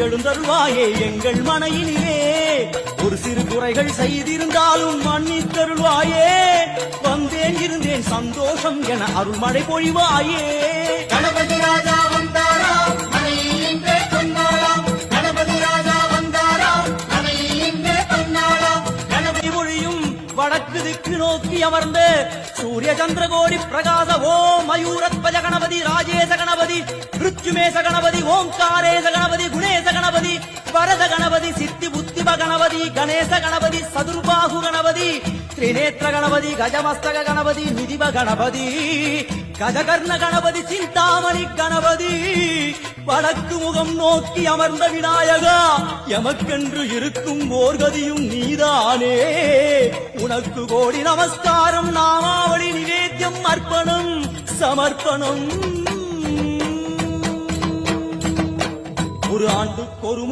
எழுந்தருள்வாயே எங்கள் மனையினிலே ஒரு சிறு குறைகள் செய்திருந்தாலும் மன்னித்தருள்வாயே வந்தேன் இருந்தேன் சந்தோஷம் என அருள்மழை பொழிவாயே கணபதி ராஜா வந்தாராம் மனையில் இன்றே பொன்னாளாம் கணபதி ராஜா வந்தாராம் மனையில் இன்றே பொன்னாளாம் கணபதி மொழியும் வடக்கு திக்கு நோக்கி அமர்ந்த சூரிய சந்திரகோடி பிரகாச ஓம் மயூரத்வஜ கணபதி ராஜேச கணபதி ருத்யுமேச கணபதி ஓம்காரேச கணபதி குணேச கணபதி வரத கணபதி சித்தி புத்திப கணபதி கணேச கணபதி சதுர்பாகு கணபதி திரிநேத்திர கணபதி கஜமஸ்தக கணபதி நிதிப கணபதி கஜகர்ண கணபதி சிந்தாமணி கணபதி வடக்கு முகம் நோக்கி அமர்ந்த விநாயகா எமக்கென்று இருக்கும் ஓர்கதியும் நீதானே உனக்கு கோடி நமஸ்காரம் நாமாவளி நிவேத்தியம் அர்ப்பணம் சமர்ப்பணம் ஒரு ஆண்டுக்கொரு